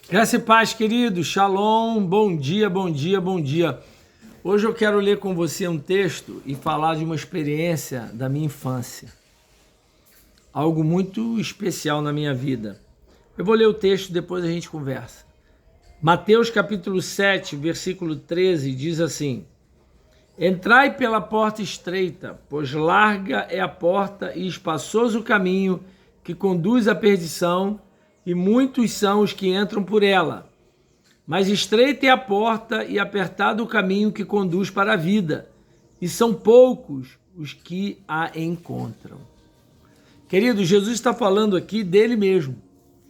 Graça e paz, querido. Shalom. Bom dia, bom dia, bom dia. Hoje eu quero ler com você um texto e falar de uma experiência da minha infância. Algo muito especial na minha vida. Eu vou ler o texto, depois a gente conversa. Mateus capítulo 7, versículo 13, diz assim: Entrai pela porta estreita, pois larga é a porta e espaçoso o caminho que conduz à perdição, e muitos são os que entram por ela. Mas estreita é a porta e apertado o caminho que conduz para a vida, e são poucos os que a encontram. Querido, Jesus está falando aqui dele mesmo.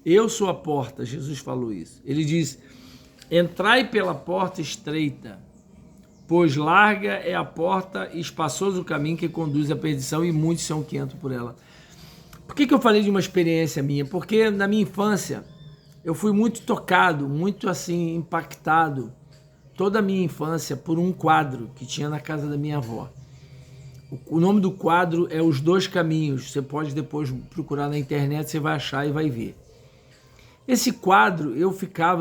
Eu sou a porta, Jesus falou isso. Ele diz: entrai pela porta estreita, pois larga é a porta e espaçoso o caminho que conduz à perdição, e muitos são que entram por ela. Por que eu falei de uma experiência minha? Porque na minha infância eu fui muito tocado, muito assim impactado, toda a minha infância, por um quadro que tinha na casa da minha avó. O nome do quadro é Os Dois Caminhos. Você pode depois procurar na internet, você vai achar e vai ver. Esse quadro eu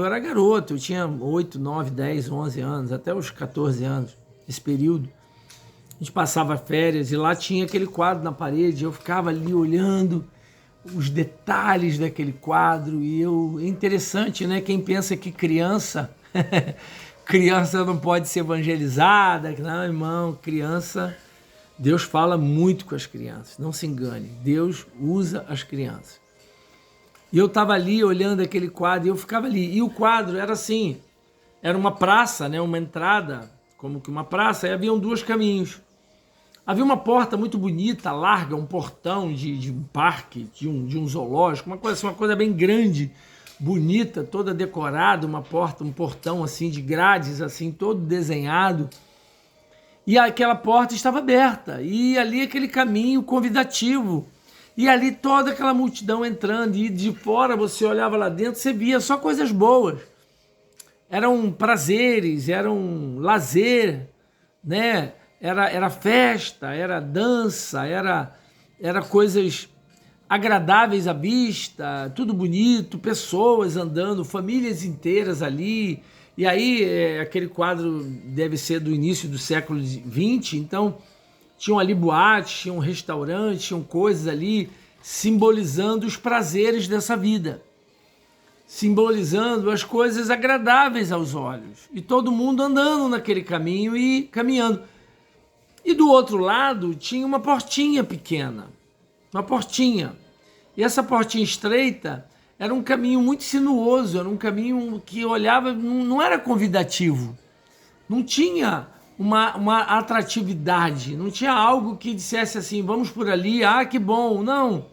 era garoto, eu tinha 8, 9, 10, 11 anos, até os 14 anos, esse período. A gente passava férias e lá tinha aquele quadro na parede, eu ficava ali olhando os detalhes daquele quadro e é interessante, né? Quem pensa que criança não pode ser evangelizada, não, irmão, criança, Deus fala muito com as crianças, não se engane, Deus usa as crianças. E eu estava ali olhando aquele quadro e eu ficava ali, e o quadro era assim, era uma praça, né? Uma entrada, como que uma praça, e haviam dois caminhos. Havia uma porta muito bonita, larga, um portão de um parque, de um zoológico, uma coisa bem grande, bonita, toda decorada, uma porta, um portão assim de grades, assim, todo desenhado. E aquela porta estava aberta, e ali aquele caminho convidativo, e ali toda aquela multidão entrando, e de fora você olhava lá dentro, você via só coisas boas. Eram prazeres, eram lazer, né? Era festa, era dança, era coisas agradáveis à vista, tudo bonito, pessoas andando, famílias inteiras ali. E aí, aquele quadro deve ser do início do século XX, então tinham ali boates, tinham restaurantes, tinham coisas ali simbolizando os prazeres dessa vida, simbolizando as coisas agradáveis aos olhos. E todo mundo andando naquele caminho e caminhando. E do outro lado tinha uma portinha pequena, uma portinha. E essa portinha estreita era um caminho muito sinuoso, era um caminho que olhava, não era convidativo, não tinha uma atratividade, não tinha algo que dissesse assim, vamos por ali, ah, que bom, não.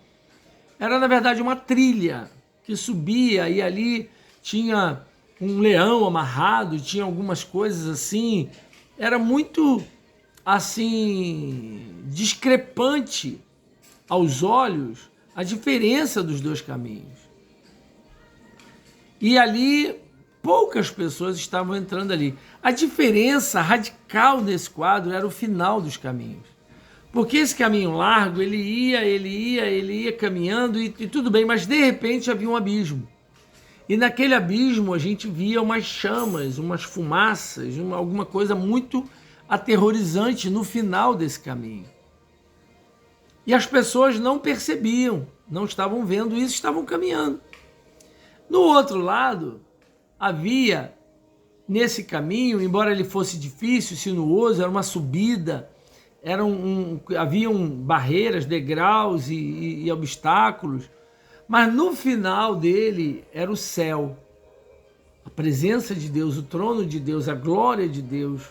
Era, na verdade, uma trilha que subia e ali tinha um leão amarrado, tinha algumas coisas assim, era muito assim, discrepante aos olhos a diferença dos dois caminhos. E ali, poucas pessoas estavam entrando ali. A diferença radical nesse quadro era o final dos caminhos. Porque esse caminho largo, ele ia caminhando e tudo bem, mas de repente havia um abismo. E naquele abismo a gente via umas chamas, umas fumaças, alguma coisa muito aterrorizante no final desse caminho. E as pessoas não percebiam, não estavam vendo isso, estavam caminhando. No outro lado, havia nesse caminho, embora ele fosse difícil, sinuoso, era uma subida, haviam barreiras, degraus e obstáculos, mas no final dele era o céu, a presença de Deus, o trono de Deus, a glória de Deus.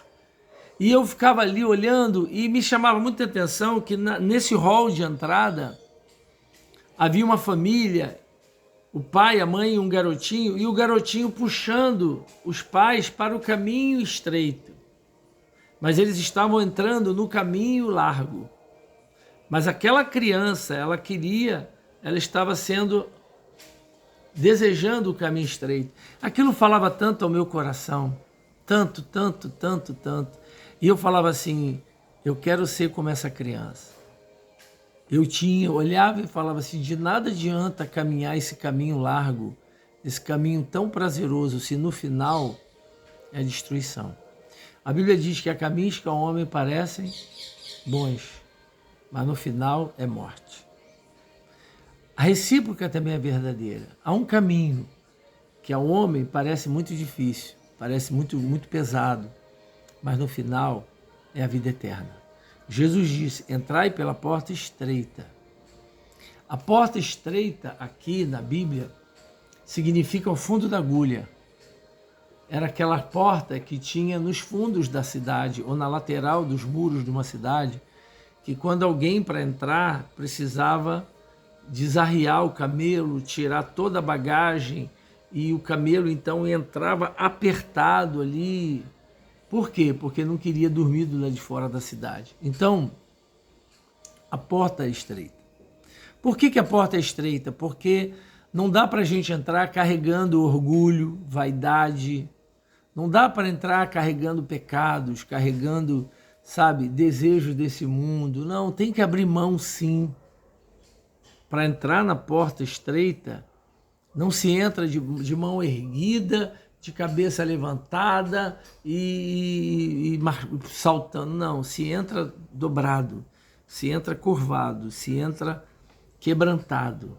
E eu ficava ali olhando e me chamava muita atenção que nesse hall de entrada havia uma família, o pai, a mãe e um garotinho, e o garotinho puxando os pais para o caminho estreito. Mas eles estavam entrando no caminho largo. Mas aquela criança, ela estava desejando o caminho estreito. Aquilo falava tanto ao meu coração, tanto, tanto, tanto, tanto. E eu falava assim, eu quero ser como essa criança. Eu olhava e falava assim, de nada adianta caminhar esse caminho largo esse caminho tão prazeroso, se no final é destruição? A Bíblia diz que há caminhos que ao homem parecem bons, mas no final é morte. A recíproca também é verdadeira. Há um caminho que ao homem parece muito difícil, parece muito pesado, mas no final é a vida eterna. Jesus disse: entrai pela porta estreita. A porta estreita aqui na Bíblia significa o fundo da agulha. Era aquela porta que tinha nos fundos da cidade ou na lateral dos muros de uma cidade, que quando alguém para entrar precisava desarriar o camelo, tirar toda a bagagem, e o camelo então entrava apertado ali. Por quê? Porque não queria dormir do lado de fora da cidade. Então, a porta é estreita. Por que a porta é estreita? Porque não dá para a gente entrar carregando orgulho, vaidade. Não dá para entrar carregando pecados, carregando, desejos desse mundo. Não, tem que abrir mão sim. Para entrar na porta estreita, não se entra de mão erguida, de cabeça levantada e saltando. Não, se entra dobrado, se entra curvado, se entra quebrantado.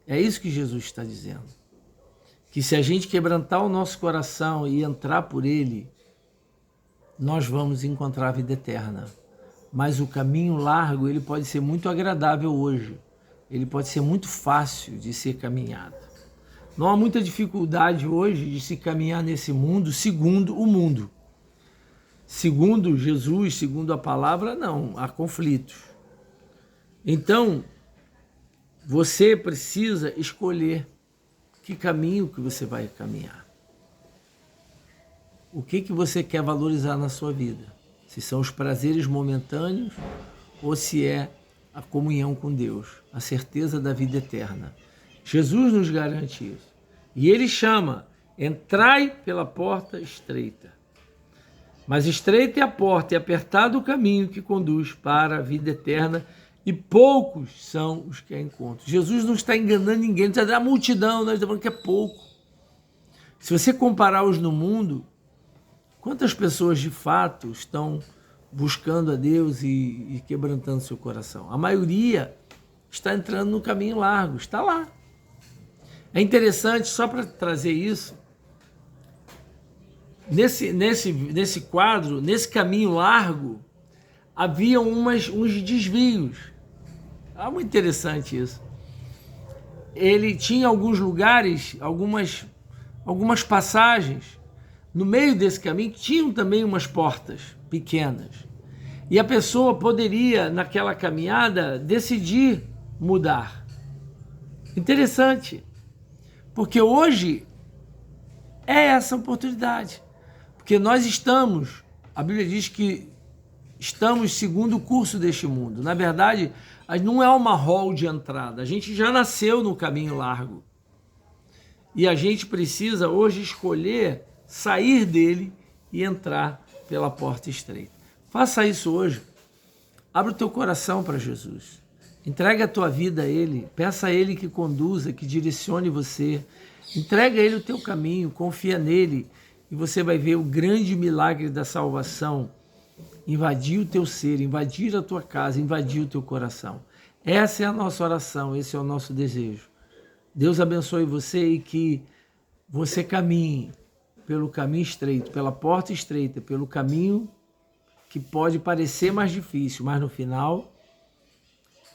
É isso que Jesus está dizendo. Que se a gente quebrantar o nosso coração e entrar por ele, nós vamos encontrar a vida eterna. Mas o caminho largo, ele pode ser muito agradável hoje. Ele pode ser muito fácil de ser caminhado. Não há muita dificuldade hoje de se caminhar nesse mundo segundo o mundo. Segundo Jesus, segundo a palavra, não. Há conflitos. Então, você precisa escolher que caminho que você vai caminhar. O que você quer valorizar na sua vida? Se são os prazeres momentâneos ou se é a comunhão com Deus, a certeza da vida eterna. Jesus nos garante isso. E ele chama: entrai pela porta estreita. Mas estreita é a porta e apertado o caminho que conduz para a vida eterna, e poucos são os que a encontram. Jesus não está enganando ninguém, não está dizendo a multidão, não, está falando que é pouco. Se você comparar os no mundo, quantas pessoas de fato estão buscando a Deus e quebrantando seu coração? A maioria está entrando no caminho largo, está lá. É interessante, só para trazer isso, nesse quadro, nesse caminho largo, havia uns desvios. É muito interessante isso. Ele tinha alguns lugares, algumas passagens no meio desse caminho que tinham também umas portas pequenas. E a pessoa poderia, naquela caminhada, decidir mudar. Interessante. Porque hoje é essa oportunidade. Porque nós estamos, a Bíblia diz que estamos segundo o curso deste mundo. Na verdade, não é uma hall de entrada. A gente já nasceu no caminho largo. E a gente precisa hoje escolher sair dele e entrar pela porta estreita. Faça isso hoje. Abra o teu coração para Jesus. Entrega a tua vida a Ele. Peça a Ele que conduza, que direcione você. Entrega a Ele o teu caminho. Confia nele. E você vai ver o grande milagre da salvação invadir o teu ser, invadir a tua casa, invadir o teu coração. Essa é a nossa oração, esse é o nosso desejo. Deus abençoe você e que você caminhe pelo caminho estreito, pela porta estreita, pelo caminho que pode parecer mais difícil, mas no final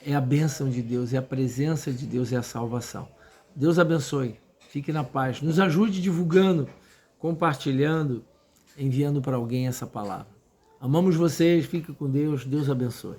é a bênção de Deus, é a presença de Deus, é a salvação. Deus abençoe, fique na paz. Nos ajude divulgando, compartilhando, enviando para alguém essa palavra. Amamos vocês, fique com Deus, Deus abençoe.